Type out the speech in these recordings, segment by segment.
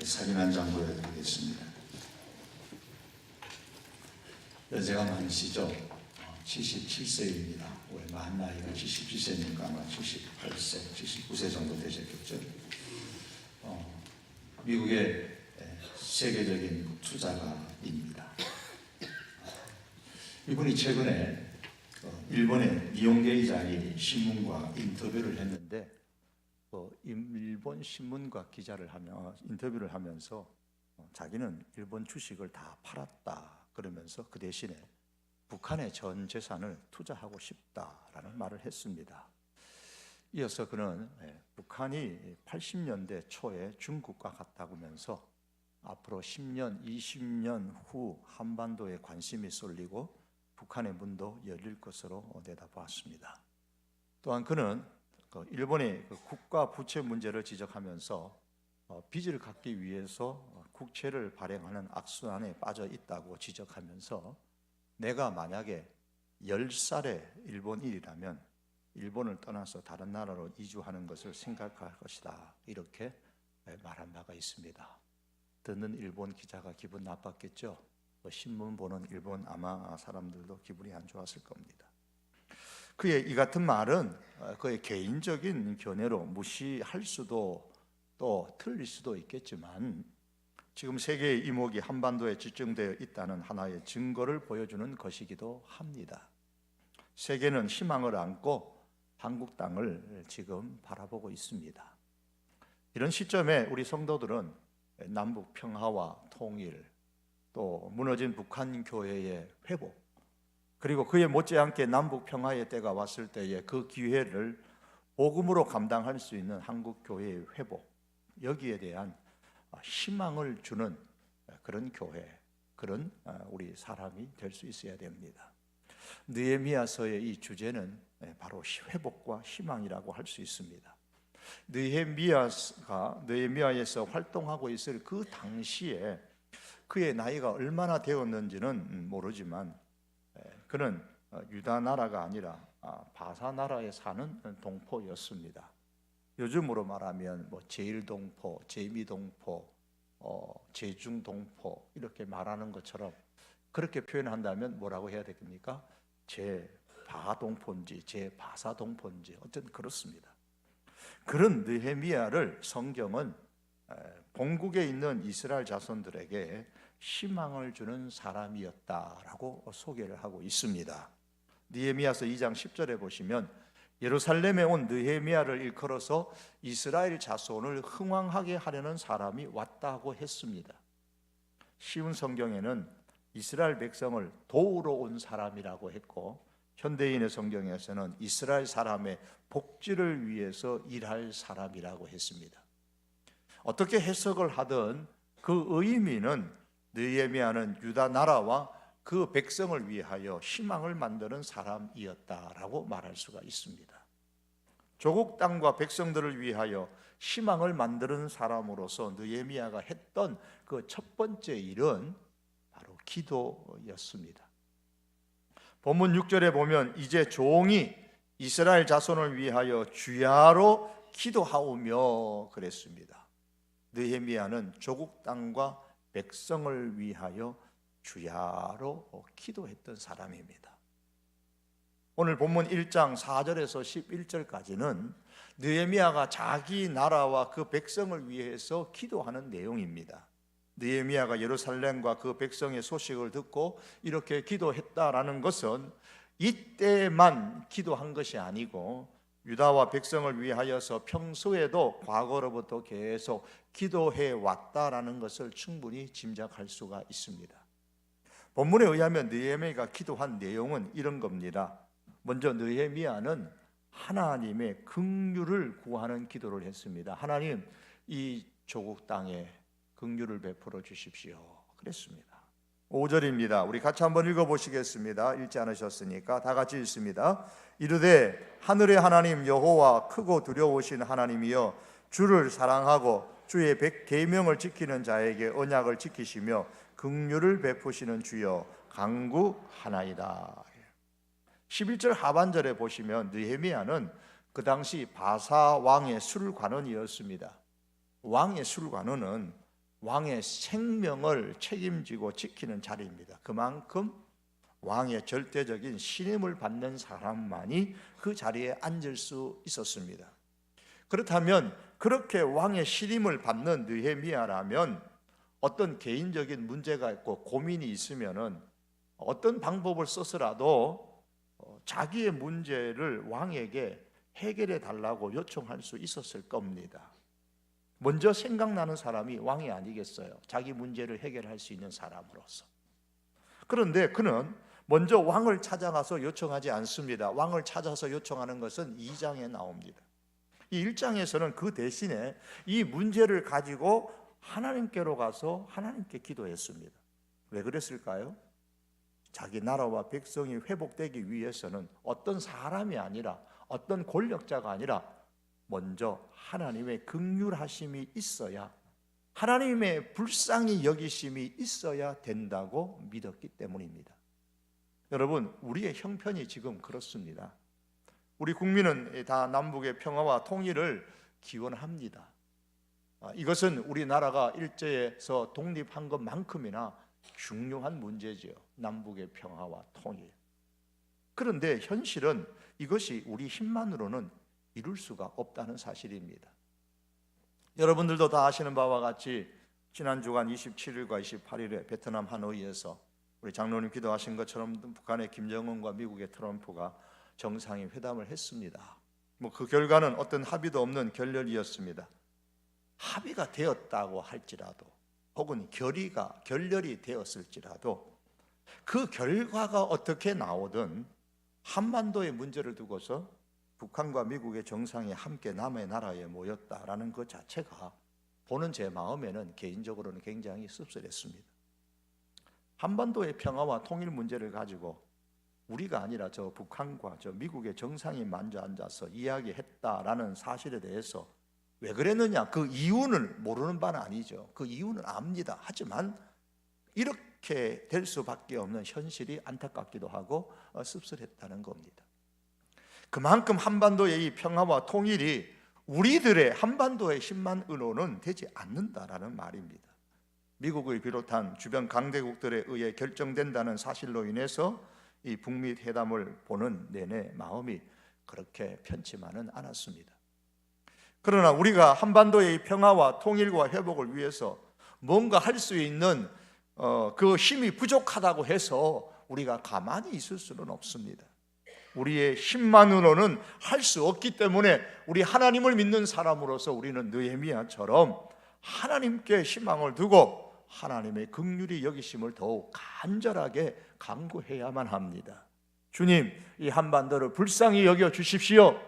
사진 한 장 보여드리겠습니다. 연세가 많으시죠? 77세입니다. 올해 만 나이가 77세니까 아마 78세, 79세 정도 되셨겠죠. 미국의 세계적인 투자가입니다. 이분이 최근에 일본의 니혼게이자니 신문과 인터뷰를 했는데 일본 신문과 기자를 인터뷰를 하면서 자기는 일본 주식을 다 팔았다 그러면서 그 대신에 북한의 전 재산을 투자하고 싶다라는 말을 했습니다. 이어서 그는 북한이 80년대 초에 중국과 같다면서 앞으로 10년, 20년 후 한반도에 관심이 쏠리고 북한의 문도 열릴 것으로 내다보았습니다. 또한 그는 일본의 국가 부채 문제를 지적하면서 빚을 갚기 위해서 국채를 발행하는 악순환에 빠져 있다고 지적하면서 내가 만약에 10살의 일본인이라면 일본을 떠나서 다른 나라로 이주하는 것을 생각할 것이다 이렇게 말한 바가 있습니다. 듣는 일본 기자가 기분 나빴겠죠. 신문 보는 일본 아마 사람들도 기분이 안 좋았을 겁니다. 그의 이 같은 말은 그의 개인적인 견해로 무시할 수도 또 틀릴 수도 있겠지만 지금 세계의 이목이 한반도에 집중되어 있다는 하나의 증거를 보여주는 것이기도 합니다. 세계는 희망을 안고 한국 땅을 지금 바라보고 있습니다. 이런 시점에 우리 성도들은 남북 평화와 통일, 또 무너진 북한 교회의 회복, 그리고 그에 못지않게 남북 평화의 때가 왔을 때에 그 기회를 복음으로 감당할 수 있는 한국 교회의 회복, 여기에 대한 희망을 주는 그런 교회, 그런 우리 사람이 될 수 있어야 됩니다. 느헤미야서의 이 주제는 바로 회복과 희망이라고 할 수 있습니다. 느헤미야에서 활동하고 있을 그 당시에 그의 나이가 얼마나 되었는지는 모르지만 그는 유다 나라가 아니라 바사 나라에 사는 동포였습니다. 요즘으로 말하면 제일동포, 제미동포, 제중동포 이렇게 말하는 것처럼 그렇게 표현한다면 뭐라고 해야 되겠습니까? 제바동포인지 제바사동포인지 어쨌든 그렇습니다. 그런 느헤미야를 성경은 본국에 있는 이스라엘 자손들에게 희망을 주는 사람이었다라고 소개를 하고 있습니다. 느헤미야서 2장 10절에 보시면 예루살렘에 온 느헤미야를 일컬어서 이스라엘 자손을 흥왕하게 하려는 사람이 왔다고 했습니다. 쉬운 성경에는 이스라엘 백성을 도우러 온 사람이라고 했고 현대인의 성경에서는 이스라엘 사람의 복지를 위해서 일할 사람이라고 했습니다. 어떻게 해석을 하든 그 의미는 느헤미야는 유다 나라와 그 백성을 위하여 희망을 만드는 사람이었다라고 말할 수가 있습니다. 조국 땅과 백성들을 위하여 희망을 만드는 사람으로서 느헤미야가 했던 그 첫 번째 일은 바로 기도였습니다. 본문 6절에 보면 이제 종이 이스라엘 자손을 위하여 주야로 기도하오며 그랬습니다. 느헤미야는 조국 땅과 백성을 위하여 주야로 기도했던 사람입니다. 오늘 본문 1장 4절에서 11절까지는 느헤미야가 자기 나라와 그 백성을 위해서 기도하는 내용입니다. 느헤미야가 예루살렘과 그 백성의 소식을 듣고 이렇게 기도했다라는 것은 이때만 기도한 것이 아니고 유다와 백성을 위하여서 평소에도 과거로부터 계속 기도해 왔다라는 것을 충분히 짐작할 수가 있습니다. 본문에 의하면 느헤미야가 기도한 내용은 이런 겁니다. 먼저 느헤미야는 하나님의 긍휼을 구하는 기도를 했습니다. 하나님, 이 조국 땅에 긍휼을 베풀어 주십시오 그랬습니다. 5절입니다. 우리 같이 한번 읽어보시겠습니다. 읽지 않으셨으니까 다 같이 읽습니다. 이르되 하늘의 하나님 여호와 크고 두려우신 하나님이여 주를 사랑하고 주의 계명을 지키는 자에게 언약을 지키시며 긍휼을 베푸시는 주여 간구하나이다. 11절 하반절에 보시면 느헤미야는 그 당시 바사 왕의 술관원이었습니다. 왕의 술관원은 왕의 생명을 책임지고 지키는 자리입니다. 그만큼 왕의 절대적인 신임을 받는 사람만이 그 자리에 앉을 수 있었습니다. 그렇다면 그렇게 왕의 신임을 받는 느헤미야라면 어떤 개인적인 문제가 있고 고민이 있으면은 어떤 방법을 써서라도 자기의 문제를 왕에게 해결해 달라고 요청할 수 있었을 겁니다. 먼저 생각나는 사람이 왕이 아니겠어요? 자기 문제를 해결할 수 있는 사람으로서. 그런데 그는 먼저 왕을 찾아가서 요청하지 않습니다. 왕을 찾아서 요청하는 것은 2장에 나옵니다. 이 1장에서는 그 대신에 이 문제를 가지고 하나님께로 가서 하나님께 기도했습니다. 왜 그랬을까요? 자기 나라와 백성이 회복되기 위해서는 어떤 사람이 아니라 어떤 권력자가 아니라 먼저 하나님의 긍휼하심이 있어야, 하나님의 불쌍히 여기심이 있어야 된다고 믿었기 때문입니다. 여러분, 우리의 형편이 지금 그렇습니다. 우리 국민은 다 남북의 평화와 통일을 기원합니다. 이것은 우리나라가 일제에서 독립한 것만큼이나 중요한 문제지요. 남북의 평화와 통일. 그런데 현실은 이것이 우리 힘만으로는 이룰 수가 없다는 사실입니다. 여러분들도 다 아시는 바와 같이 지난 주간 27일과 28일에 베트남 하노이에서 우리 장로님 기도하신 것처럼 북한의 김정은과 미국의 트럼프가 정상이 회담을 했습니다. 그 결과는 어떤 합의도 없는 결렬이었습니다. 합의가 되었다고 할지라도 혹은 결렬이 되었을지라도 그 결과가 어떻게 나오든 한반도의 문제를 두고서 북한과 미국의 정상이 함께 남의 나라에 모였다라는 것 자체가 보는 제 마음에는 개인적으로는 굉장히 씁쓸했습니다. 한반도의 평화와 통일 문제를 가지고 우리가 아니라 저 북한과 저 미국의 정상이 먼저 앉아서 이야기했다라는 사실에 대해서 왜 그랬느냐, 그 이유는 모르는 바는 아니죠. 그 이유는 압니다. 하지만 이렇게 될 수밖에 없는 현실이 안타깝기도 하고 씁쓸했다는 겁니다. 그만큼 한반도의 이 평화와 통일이 우리들의 한반도의 힘만으로는 되지 않는다라는 말입니다. 미국을 비롯한 주변 강대국들에 의해 결정된다는 사실로 인해서 이 북미 회담을 보는 내내 마음이 그렇게 편치만은 않았습니다. 그러나 우리가 한반도의 평화와 통일과 회복을 위해서 뭔가 할 수 있는 그 힘이 부족하다고 해서 우리가 가만히 있을 수는 없습니다. 우리의 힘만으로는 할 수 없기 때문에 우리 하나님을 믿는 사람으로서 우리는 느헤미야처럼 하나님께 희망을 두고 하나님의 긍휼히 여기심을 더욱 간절하게 간구해야만 합니다. 주님, 이 한반도를 불쌍히 여겨 주십시오.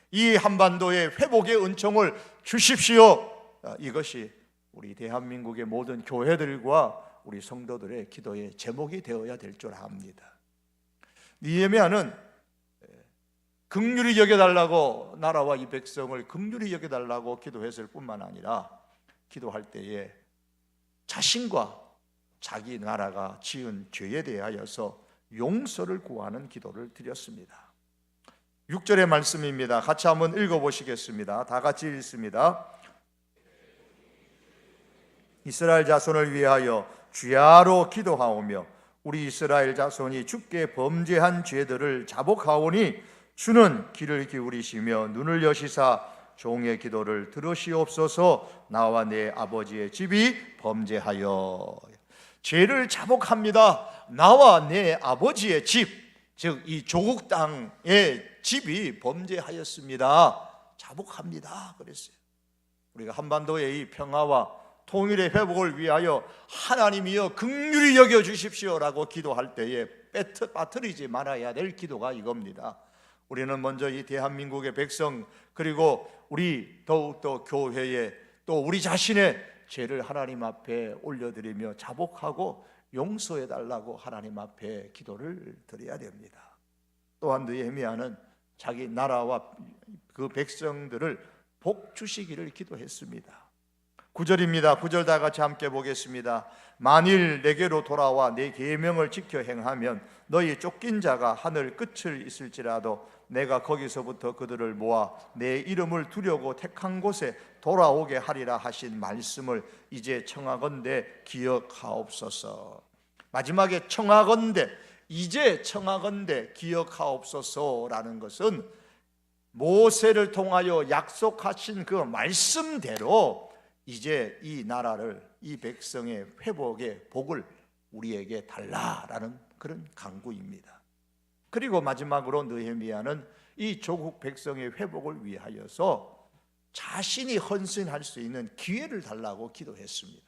이 한반도의 회복의 은총을 주십시오. 이것이 우리 대한민국의 모든 교회들과 우리 성도들의 기도의 제목이 되어야 될 줄 압니다. 느헤미야는 긍휼히 여겨달라고, 나라와 이 백성을 긍휼히 여겨달라고 기도했을 뿐만 아니라 기도할 때에 자신과 자기 나라가 지은 죄에 대하여서 용서를 구하는 기도를 드렸습니다. 6절의 말씀입니다. 같이 한번 읽어보시겠습니다. 다 같이 읽습니다. 이스라엘 자손을 위하여 주야로 기도하오며 우리 이스라엘 자손이 주께 범죄한 죄들을 자복하오니 주는 귀를 기울이시며 눈을 여시사 종의 기도를 들으시옵소서. 나와 내 아버지의 집이 범죄하여. 죄를 자복합니다. 나와 내 아버지의 집, 즉 이 조국 땅의 집이 범죄하였습니다. 자복합니다. 그랬어요. 우리가 한반도의 이 평화와 통일의 회복을 위하여 하나님이여 긍휼히 여겨 주십시오라고 기도할 때에 빠뜨리지 말아야 될 기도가 이겁니다. 우리는 먼저 이 대한민국의 백성, 그리고 우리 더욱더 교회에 또 우리 자신의 죄를 하나님 앞에 올려드리며 자복하고 용서해 달라고 하나님 앞에 기도를 드려야 됩니다. 또한 느헤미야는 자기 나라와 그 백성들을 복 주시기를 기도했습니다. 9절입니다. 9절 다 같이 함께 보겠습니다. 만일 내게로 돌아와 내 계명을 지켜 행하면 너희 쫓긴 자가 하늘 끝을 있을지라도 내가 거기서부터 그들을 모아 내 이름을 두려고 택한 곳에 돌아오게 하리라 하신 말씀을 이제 청하건대 기억하옵소서. 마지막에 청하건대, 이제 청하건대 기억하옵소서라는 것은 모세를 통하여 약속하신 그 말씀대로 이제 이 나라를, 이 백성의 회복의 복을 우리에게 달라라는 그런 간구입니다. 그리고 마지막으로 느헤미야는 이 조국 백성의 회복을 위하여서 자신이 헌신할 수 있는 기회를 달라고 기도했습니다.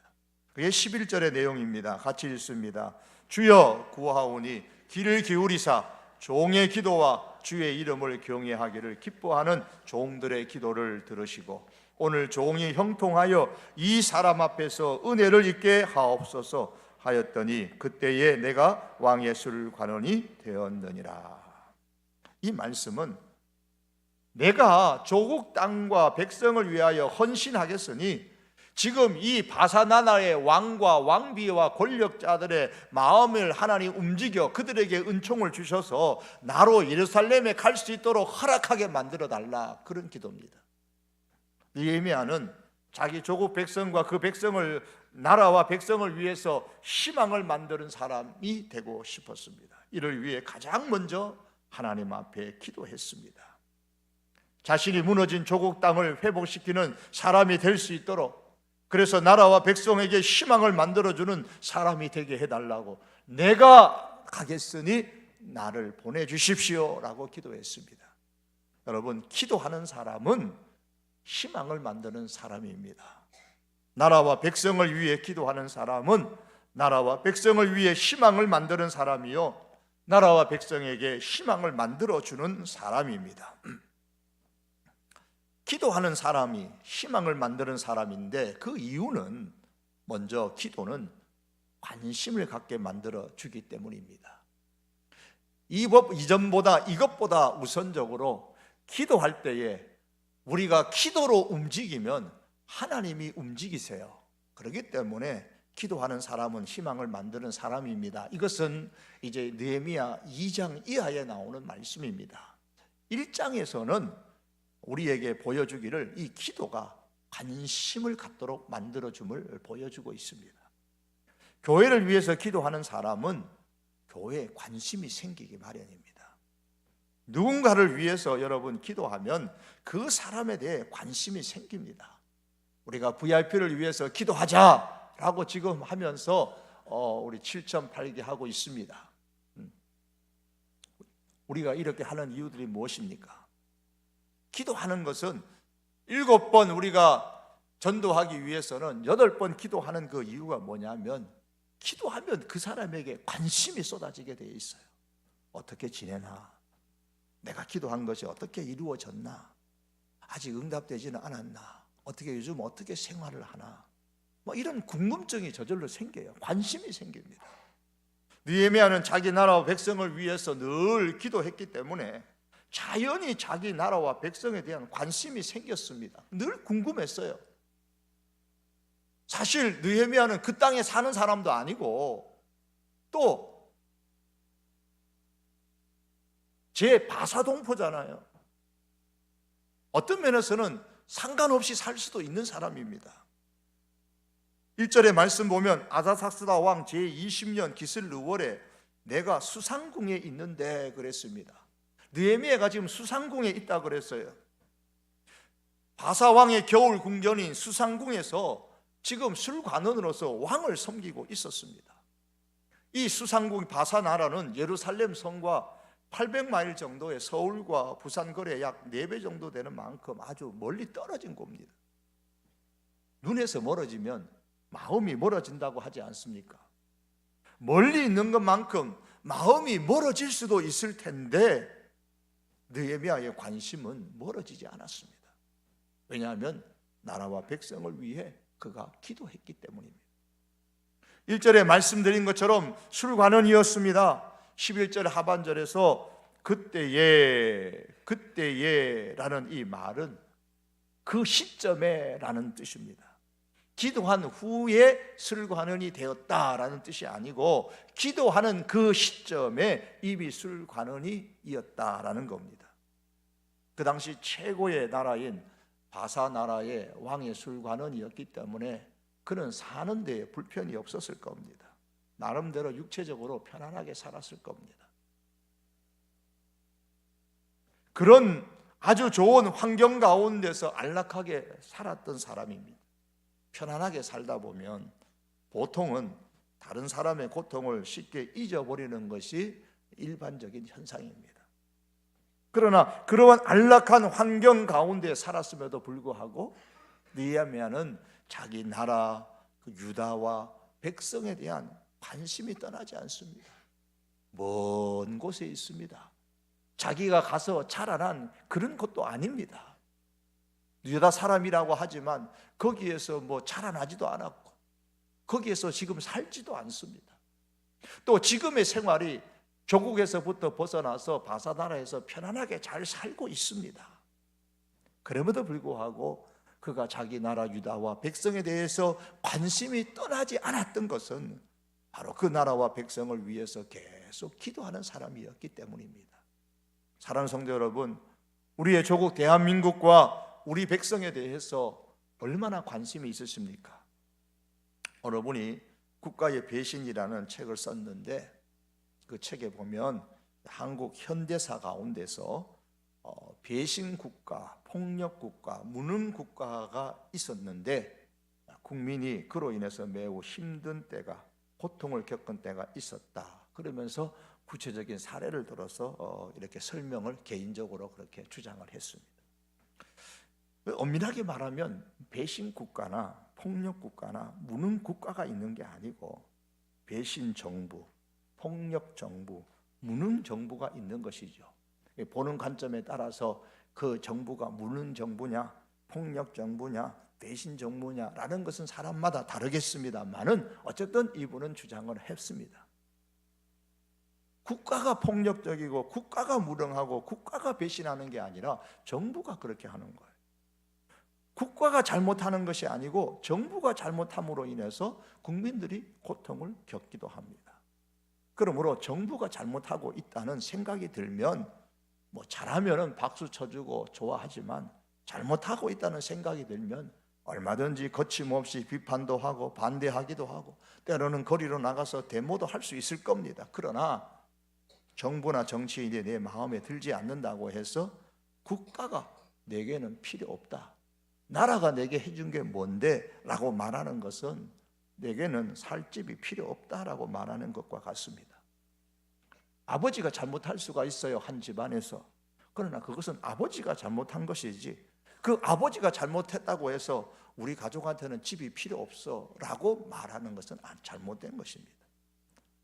그게 11절의 내용입니다. 같이 읽습니다. 주여 구하오니 귀를 기울이사 종의 기도와 주의 이름을 경외하기를 기뻐하는 종들의 기도를 들으시고 오늘 종이 형통하여 이 사람 앞에서 은혜를 입게 하옵소서 하였더니 그때에 내가 왕의 술관원이 되었느니라. 이 말씀은 내가 조국 땅과 백성을 위하여 헌신하겠으니 지금 이 바사나나의 왕과 왕비와 권력자들의 마음을 하나님 움직여 그들에게 은총을 주셔서 나로 예루살렘에 갈 수 있도록 허락하게 만들어 달라, 그런 기도입니다. 느헤미야는 자기 조국 백성과 그 백성을, 나라와 백성을 위해서 희망을 만드는 사람이 되고 싶었습니다. 이를 위해 가장 먼저 하나님 앞에 기도했습니다. 자신이 무너진 조국 땅을 회복시키는 사람이 될 수 있도록, 그래서 나라와 백성에게 희망을 만들어주는 사람이 되게 해달라고, 내가 가겠으니 나를 보내주십시오 라고 기도했습니다. 여러분, 기도하는 사람은 희망을 만드는 사람입니다. 나라와 백성을 위해 기도하는 사람은 나라와 백성을 위해 희망을 만드는 사람이요, 나라와 백성에게 희망을 만들어주는 사람입니다. 기도하는 사람이 희망을 만드는 사람인데, 그 이유는 먼저 기도는 관심을 갖게 만들어 주기 때문입니다. 이것보다 우선적으로 기도할 때에 우리가 기도로 움직이면 하나님이 움직이세요. 그렇기 때문에 기도하는 사람은 희망을 만드는 사람입니다. 이것은 이제 느헤미야 2장 이하에 나오는 말씀입니다. 1장에서는 우리에게 보여주기를 이 기도가 관심을 갖도록 만들어줌을 보여주고 있습니다. 교회를 위해서 기도하는 사람은 교회에 관심이 생기기 마련입니다. 누군가를 위해서 여러분 기도하면 그 사람에 대해 관심이 생깁니다. 우리가 VIP를 위해서 기도하자라고 지금 하면서 우리 7.8개 하고 있습니다. 우리가 이렇게 하는 이유들이 무엇입니까? 기도하는 것은 7번 우리가 전도하기 위해서는 8번 기도하는 그 이유가 뭐냐면, 기도하면 그 사람에게 관심이 쏟아지게 되어 있어요. 어떻게 지내나? 내가 기도한 것이 어떻게 이루어졌나? 아직 응답되지는 않았나? 요즘 어떻게 생활을 하나? 이런 궁금증이 저절로 생겨요. 관심이 생깁니다. 느헤미야는 자기 나라와 백성을 위해서 늘 기도했기 때문에 자연히 자기 나라와 백성에 대한 관심이 생겼습니다. 늘 궁금했어요. 사실 느헤미야는 그 땅에 사는 사람도 아니고 또 제 바사동포잖아요. 어떤 면에서는 상관없이 살 수도 있는 사람입니다. 1절의 말씀 보면 아다삭스다 왕 제20년 기슬르월에 내가 수상궁에 있는데 그랬습니다. 느헤미야가 지금 수상궁에 있다 그랬어요. 바사왕의 겨울 궁전인 수상궁에서 지금 술관원으로서 왕을 섬기고 있었습니다. 이 수상궁 바사나라는 예루살렘 성과 800마일 정도의 서울과 부산 거리에 약 4배 정도 되는 만큼 아주 멀리 떨어진 곳입니다. 눈에서 멀어지면 마음이 멀어진다고 하지 않습니까? 멀리 있는 것만큼 마음이 멀어질 수도 있을 텐데 느헤미야의 관심은 멀어지지 않았습니다. 왜냐하면 나라와 백성을 위해 그가 기도했기 때문입니다. 1절에 말씀드린 것처럼 술관원이었습니다. 11절 하반절에서 그때에 라는 이 말은 그 시점에 라는 뜻입니다. 기도한 후에 술관원이 되었다라는 뜻이 아니고 기도하는 그 시점에 이미 술관원이었다라는 겁니다. 그 당시 최고의 나라인 바사 나라의 왕의 술관원이었기 때문에 그는 사는 데에 불편이 없었을 겁니다. 나름대로 육체적으로 편안하게 살았을 겁니다. 그런 아주 좋은 환경 가운데서 안락하게 살았던 사람입니다. 편안하게 살다 보면 보통은 다른 사람의 고통을 쉽게 잊어버리는 것이 일반적인 현상입니다. 그러나 그러한 안락한 환경 가운데 살았음에도 불구하고 느헤미야는 자기 나라 유다와 백성에 대한 관심이 떠나지 않습니다. 먼 곳에 있습니다. 자기가 가서 자라난 그런 것도 아닙니다. 유다 사람이라고 하지만 거기에서 자라나지도 않았고 거기에서 지금 살지도 않습니다. 또 지금의 생활이 조국에서부터 벗어나서 바사 나라에서 편안하게 잘 살고 있습니다. 그럼에도 불구하고 그가 자기 나라 유다와 백성에 대해서 관심이 떠나지 않았던 것은 바로 그 나라와 백성을 위해서 계속 기도하는 사람이었기 때문입니다. 사랑하는 성도 여러분, 우리의 조국 대한민국과 우리 백성에 대해서 얼마나 관심이 있으십니까? 어느 분이 국가의 배신이라는 책을 썼는데 그 책에 보면 한국 현대사 가운데서 배신국가, 폭력국가, 무능국가가 있었는데 국민이 그로 인해서 매우 힘든 때가, 고통을 겪은 때가 있었다. 그러면서 구체적인 사례를 들어서 이렇게 설명을 개인적으로 그렇게 주장을 했습니다. 엄밀하게 말하면 배신국가나 폭력국가나 무능국가가 있는 게 아니고 배신정부, 폭력정부, 무능정부가 있는 것이죠. 보는 관점에 따라서 그 정부가 무능정부냐, 폭력정부냐, 배신정부냐라는 것은 사람마다 다르겠습니다만은 어쨌든 이분은 주장을 했습니다. 국가가 폭력적이고 국가가 무능하고 국가가 배신하는 게 아니라 정부가 그렇게 하는 거예요. 국가가 잘못하는 것이 아니고 정부가 잘못함으로 인해서 국민들이 고통을 겪기도 합니다. 그러므로 정부가 잘못하고 있다는 생각이 들면 잘하면 박수 쳐주고 좋아하지만 잘못하고 있다는 생각이 들면 얼마든지 거침없이 비판도 하고 반대하기도 하고 때로는 거리로 나가서 데모도 할 수 있을 겁니다. 그러나 정부나 정치인이 내 마음에 들지 않는다고 해서 국가가 내게는 필요 없다, 나라가 내게 해준 게 뭔데? 라고 말하는 것은 내게는 살 집이 필요 없다라고 말하는 것과 같습니다. 아버지가 잘못할 수가 있어요, 한 집안에서. 그러나 그것은 아버지가 잘못한 것이지 그 아버지가 잘못했다고 해서 우리 가족한테는 집이 필요 없어 라고 말하는 것은 잘못된 것입니다.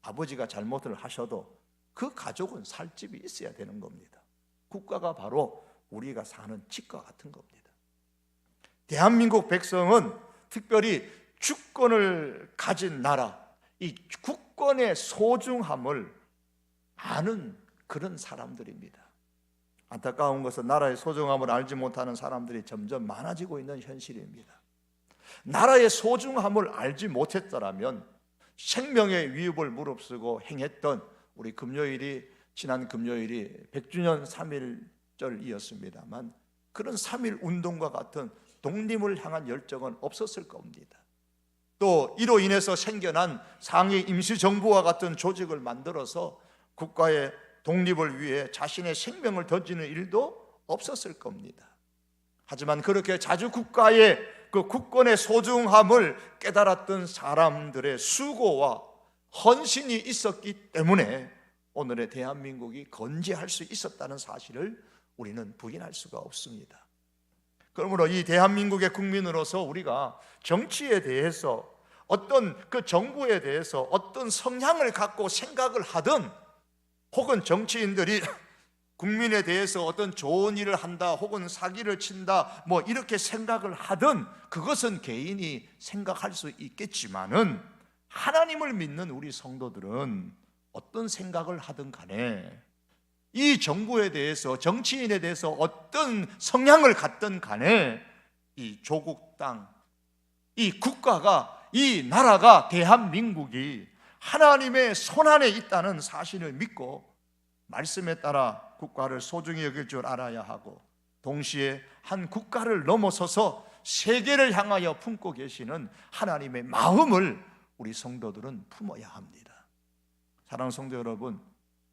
아버지가 잘못을 하셔도 그 가족은 살 집이 있어야 되는 겁니다. 국가가 바로 우리가 사는 집과 같은 겁니다. 대한민국 백성은 특별히 주권을 가진 나라, 이 국권의 소중함을 아는 그런 사람들입니다. 안타까운 것은 나라의 소중함을 알지 못하는 사람들이 점점 많아지고 있는 현실입니다. 나라의 소중함을 알지 못했더라면 생명의 위협을 무릅쓰고 행했던 우리 지난 금요일이 100주년 3.1절이었습니다만 그런 3.1 운동과 같은 독립을 향한 열정은 없었을 겁니다. 또 이로 인해서 생겨난 상위 임시정부와 같은 조직을 만들어서 국가의 독립을 위해 자신의 생명을 던지는 일도 없었을 겁니다. 하지만 그렇게 자주 국가의 그 국권의 소중함을 깨달았던 사람들의 수고와 헌신이 있었기 때문에 오늘의 대한민국이 건재할 수 있었다는 사실을 우리는 부인할 수가 없습니다. 그러므로 이 대한민국의 국민으로서 우리가 정치에 대해서 어떤 그 정부에 대해서 어떤 성향을 갖고 생각을 하든 혹은 정치인들이 국민에 대해서 어떤 좋은 일을 한다 혹은 사기를 친다 이렇게 생각을 하든 그것은 개인이 생각할 수 있겠지만은 하나님을 믿는 우리 성도들은 어떤 생각을 하든 간에 이 정부에 대해서 정치인에 대해서 어떤 성향을 갖든 간에 이 조국 땅, 이 국가가, 이 나라가, 대한민국이 하나님의 손안에 있다는 사실을 믿고 말씀에 따라 국가를 소중히 여길 줄 알아야 하고, 동시에 한 국가를 넘어서서 세계를 향하여 품고 계시는 하나님의 마음을 우리 성도들은 품어야 합니다. 사랑하는 성도 여러분,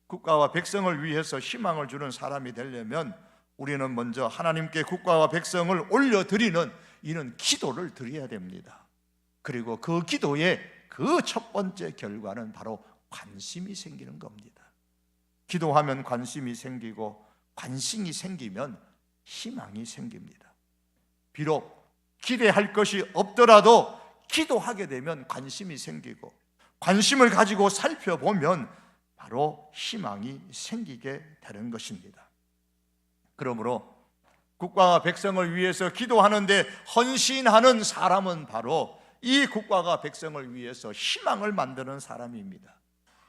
국가와 백성을 위해서 희망을 주는 사람이 되려면 우리는 먼저 하나님께 국가와 백성을 올려드리는 이런 기도를 드려야 됩니다. 그리고 그 기도의 그 첫 번째 결과는 바로 관심이 생기는 겁니다. 기도하면 관심이 생기고, 관심이 생기면 희망이 생깁니다. 비록 기대할 것이 없더라도 기도하게 되면 관심이 생기고, 관심을 가지고 살펴보면 바로 희망이 생기게 되는 것입니다. 그러므로 국가와 백성을 위해서 기도하는데 헌신하는 사람은 바로 이 국가와 백성을 위해서 희망을 만드는 사람입니다.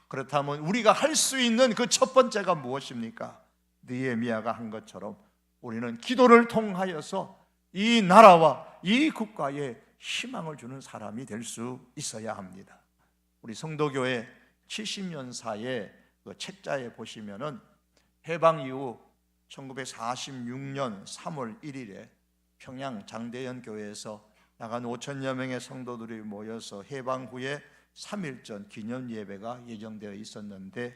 그렇다면 우리가 할 수 있는 그 첫 번째가 무엇입니까? 느헤미야가 한 것처럼 우리는 기도를 통하여서 이 나라와 이 국가에 희망을 주는 사람이 될 수 있어야 합니다. 우리 성도교회 70년사의 그 책자에 보시면은 해방 이후 1946년 3월 1일에 평양 장대현 교회에서 약 한 5천여 명의 성도들이 모여서 해방 후에 3.1전 기념 예배가 예정되어 있었는데,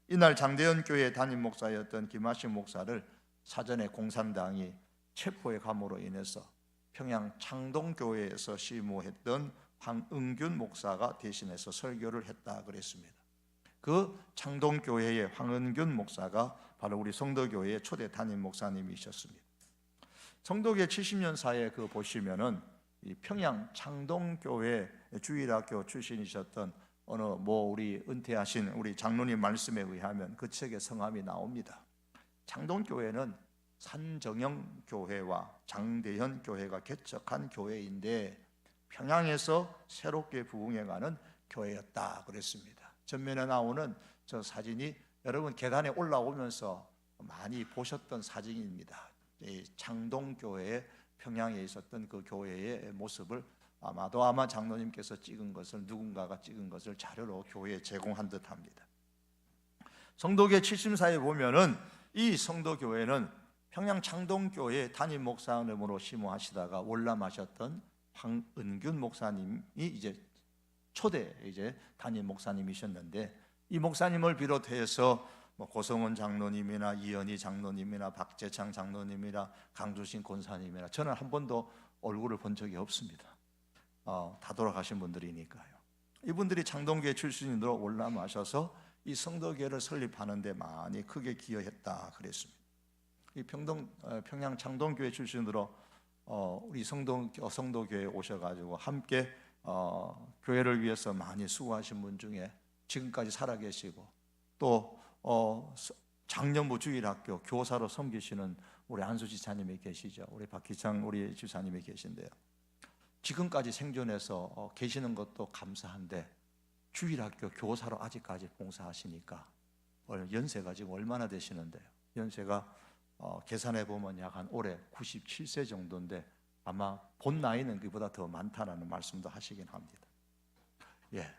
이날 장대현 교회 담임 목사였던 김하식 목사를 사전에 공산당이 체포해 감으로 인해서 평양 창동교회에서 시무했던 황은균 목사가 대신해서 설교를 했다 그랬습니다. 그 창동교회의 황은균 목사가 바로 우리 성도교회의 초대 담임 목사님이셨습니다. 성도교회 70년사에 그 보시면은 이 평양 창동교회 주일학교 출신이셨던 어느 우리 은퇴하신 우리 장로님 말씀에 의하면 그 책에 성함이 나옵니다. 창동교회는 산정영 교회와 장대현 교회가 개척한 교회인데 평양에서 새롭게 부흥해가는 교회였다 그랬습니다. 전면에 나오는 저 사진이 여러분 계단에 올라오면서 많이 보셨던 사진입니다. 이 창동교회의 평양에 있었던 그 교회의 모습을 아마 장로님께서 찍은 것을, 누군가가 찍은 것을 자료로 교회에 제공한 듯합니다. 성도교회 70사에 보면은 이 성도교회는 평양 창동교회 담임 목사님으로 심호하시다가 월남하셨던 황은균 목사님이 이제 초대 담임 목사님이셨는데, 이 목사님을 비롯해서 고성원 장로님이나 이현희 장로님이나 박재창 장로님이나 강주신 권사님이나 저는 한 번도 얼굴을 본 적이 없습니다. 다 돌아가신 분들이니까요. 이분들이 창동교회 출신으로 월남하셔서 이 성도교회를 설립하는 데 많이 크게 기여했다 그랬습니다. 이 평양 창동교회 출신으로 우리 성도교회에 오셔가지고 함께 교회를 위해서 많이 수고하신 분 중에 지금까지 살아계시고, 또 장년부 주일학교 교사로 섬기시는 우리 안수 지사님이 계시죠. 우리 박희창 우리 지사님이 계신데요. 지금까지 생존해서 계시는 것도 감사한데 주일학교 교사로 아직까지 봉사하시니까 연세가 지금 얼마나 되시는데요? 연세가 계산해 보면 약 한 올해 97세 정도인데 아마 본 나이는 그보다 더 많다라는 말씀도 하시긴 합니다. 예.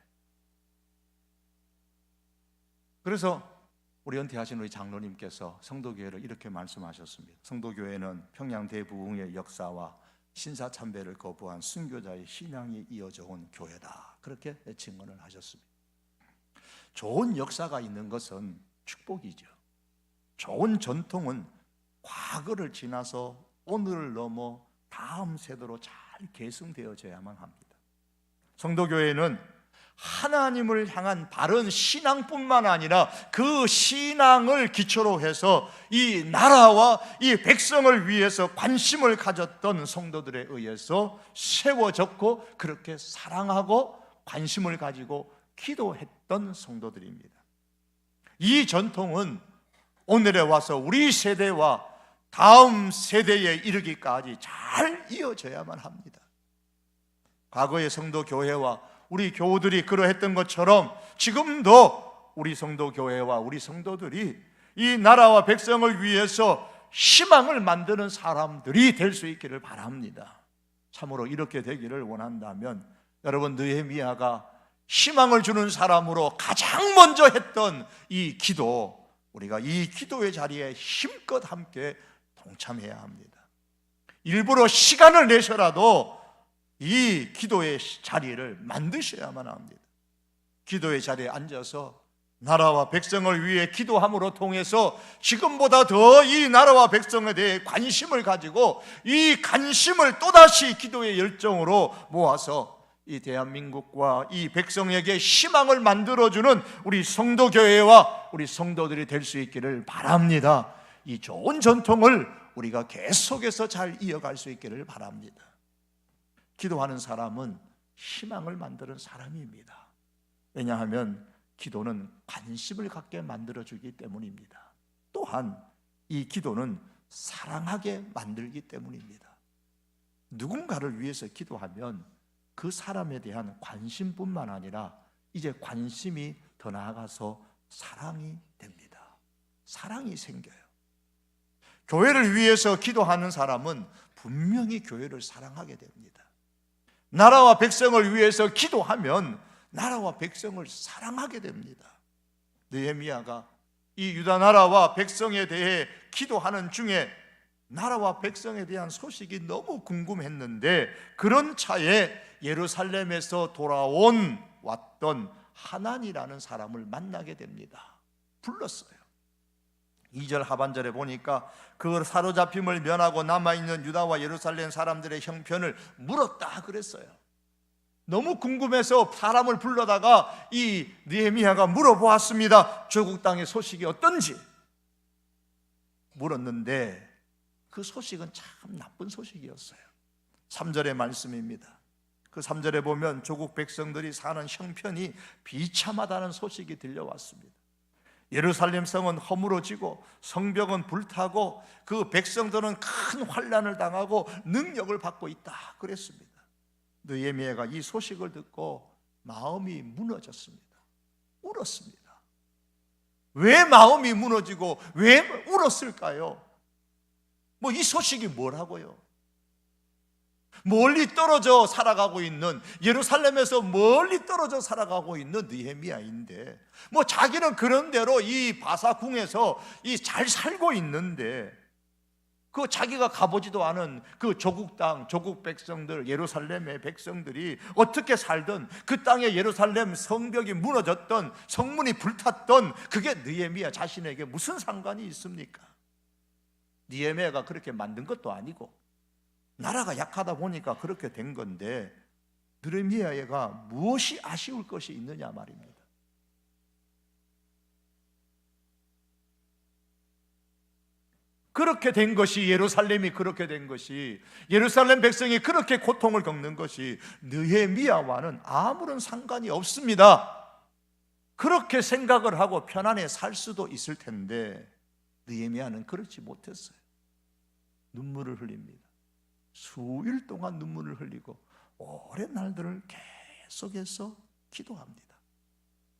그래서 우리 은퇴하신 우리 장로님께서 성도교회를 이렇게 말씀하셨습니다. 성도교회는 평양 대부흥의 역사와 신사참배를 거부한 순교자의 신앙이 이어져 온 교회다, 그렇게 증언을 하셨습니다. 좋은 역사가 있는 것은 축복이죠. 좋은 전통은 과거를 지나서 오늘을 넘어 다음 세대로 잘 계승되어져야만 합니다. 성도교회는 하나님을 향한 바른 신앙뿐만 아니라 그 신앙을 기초로 해서 이 나라와 이 백성을 위해서 관심을 가졌던 성도들에 의해서 세워졌고, 그렇게 사랑하고 관심을 가지고 기도했던 성도들입니다. 이 전통은 오늘에 와서 우리 세대와 다음 세대에 이르기까지 잘 이어져야만 합니다. 과거의 성도교회와 우리 교우들이 그러했던 것처럼 지금도 우리 성도교회와 우리 성도들이 이 나라와 백성을 위해서 희망을 만드는 사람들이 될 수 있기를 바랍니다. 참으로 이렇게 되기를 원한다면 여러분, 느헤미야가 희망을 주는 사람으로 가장 먼저 했던 이 기도, 우리가 이 기도의 자리에 힘껏 함께 동참해야 합니다. 일부러 시간을 내셔라도 이 기도의 자리를 만드셔야만 합니다. 기도의 자리에 앉아서 나라와 백성을 위해 기도함으로 통해서 지금보다 더 이 나라와 백성에 대해 관심을 가지고 이 관심을 또다시 기도의 열정으로 모아서 이 대한민국과 이 백성에게 희망을 만들어주는 우리 성도교회와 우리 성도들이 될 수 있기를 바랍니다. 이 좋은 전통을 우리가 계속해서 잘 이어갈 수 있기를 바랍니다. 기도하는 사람은 희망을 만드는 사람입니다. 왜냐하면 기도는 관심을 갖게 만들어주기 때문입니다. 또한 이 기도는 사랑하게 만들기 때문입니다. 누군가를 위해서 기도하면 그 사람에 대한 관심뿐만 아니라 이제 관심이 더 나아가서 사랑이 됩니다. 사랑이 생겨요. 교회를 위해서 기도하는 사람은 분명히 교회를 사랑하게 됩니다. 나라와 백성을 위해서 기도하면 나라와 백성을 사랑하게 됩니다. 느헤미야가 이 유다 나라와 백성에 대해 기도하는 중에 나라와 백성에 대한 소식이 너무 궁금했는데 그런 차에 예루살렘에서 왔던 하난이라는 사람을 만나게 됩니다. 불렀어요. 2절 하반절에 보니까 그 사로잡힘을 면하고 남아있는 유다와 예루살렘 사람들의 형편을 물었다 그랬어요. 너무 궁금해서 사람을 불러다가 이 느헤미야가 물어보았습니다. 조국 땅의 소식이 어떤지 물었는데 그 소식은 참 나쁜 소식이었어요. 3절의 말씀입니다. 그 3절에 보면 조국 백성들이 사는 형편이 비참하다는 소식이 들려왔습니다. 예루살렘 성은 허물어지고 성벽은 불타고 그 백성들은 큰 환난을 당하고 능력을 받고 있다 그랬습니다. 느헤미야가 이 소식을 듣고 마음이 무너졌습니다. 울었습니다. 왜 마음이 무너지고 왜 울었을까요? 이 소식이 뭐라고요? 멀리 떨어져 살아가고 있는, 예루살렘에서 멀리 떨어져 살아가고 있는 느헤미야인데 자기는 그런 대로 이 바사궁에서 잘 살고 있는데 그 자기가 가보지도 않은 그 조국 땅, 조국 백성들, 예루살렘의 백성들이 어떻게 살던, 그 땅에 예루살렘 성벽이 무너졌던, 성문이 불탔던 그게 느헤미야 자신에게 무슨 상관이 있습니까? 느헤미야가 그렇게 만든 것도 아니고 나라가 약하다 보니까 그렇게 된 건데 느헤미야가 무엇이 아쉬울 것이 있느냐 말입니다. 그렇게 된 것이, 예루살렘이 그렇게 된 것이, 예루살렘 백성이 그렇게 고통을 겪는 것이 느헤미야와는 아무런 상관이 없습니다. 그렇게 생각을 하고 편안히 살 수도 있을 텐데 느헤미야는 그렇지 못했어요. 눈물을 흘립니다. 수일 동안 눈물을 흘리고 오랜 날들을 계속해서 기도합니다.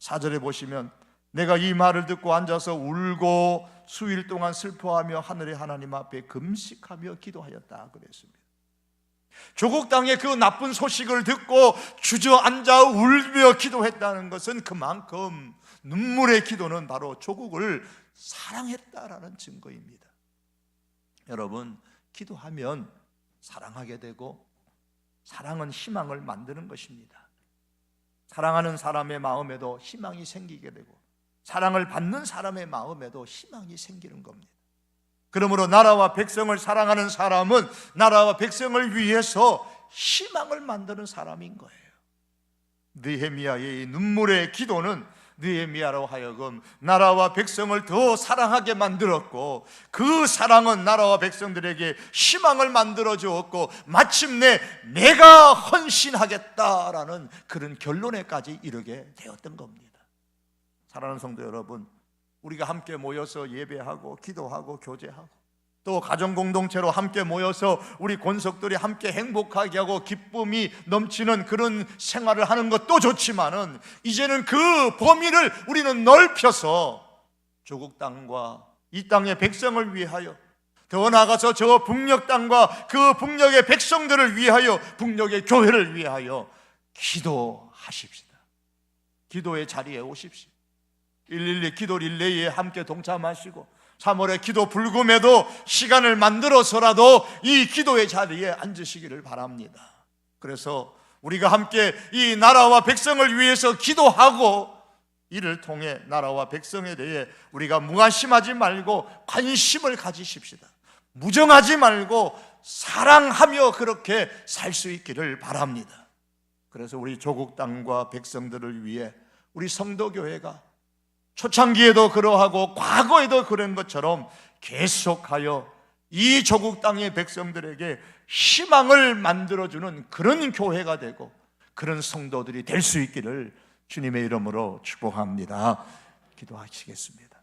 4절에 보시면 내가 이 말을 듣고 앉아서 울고 수일 동안 슬퍼하며 하늘의 하나님 앞에 금식하며 기도하였다 그랬습니다. 조국 땅의 그 나쁜 소식을 듣고 주저앉아 울며 기도했다는 것은 그만큼 눈물의 기도는 바로 조국을 사랑했다라는 증거입니다. 여러분, 기도하면 사랑하게 되고 사랑은 희망을 만드는 것입니다. 사랑하는 사람의 마음에도 희망이 생기게 되고 사랑을 받는 사람의 마음에도 희망이 생기는 겁니다. 그러므로 나라와 백성을 사랑하는 사람은 나라와 백성을 위해서 희망을 만드는 사람인 거예요. 느헤미야의 이 눈물의 기도는 느헤미야로 하여금 나라와 백성을 더 사랑하게 만들었고 그 사랑은 나라와 백성들에게 희망을 만들어 주었고 마침내 내가 헌신하겠다라는 그런 결론에까지 이르게 되었던 겁니다. 사랑하는 성도 여러분, 우리가 함께 모여서 예배하고 기도하고 교제하고 또 가정공동체로 함께 모여서 우리 권속들이 함께 행복하게 하고 기쁨이 넘치는 그런 생활을 하는 것도 좋지만은 이제는 그 범위를 우리는 넓혀서 조국 땅과 이 땅의 백성을 위하여 더 나아가서 저 북녘 땅과 그 북녘의 백성들을 위하여, 북녘의 교회를 위하여 기도하십시다. 기도의 자리에 오십시오. 112 기도 릴레이에 함께 동참하시고 3월에 기도 불금에도 시간을 만들어서라도 이 기도의 자리에 앉으시기를 바랍니다. 그래서 우리가 함께 이 나라와 백성을 위해서 기도하고, 이를 통해 나라와 백성에 대해 우리가 무관심하지 말고 관심을 가지십시다. 무정하지 말고 사랑하며 그렇게 살 수 있기를 바랍니다. 그래서 우리 조국 땅과 백성들을 위해 우리 성도교회가 초창기에도 그러하고 과거에도 그런 것처럼 계속하여 이 조국 땅의 백성들에게 희망을 만들어주는 그런 교회가 되고 그런 성도들이 될 수 있기를 주님의 이름으로 축복합니다. 기도하시겠습니다.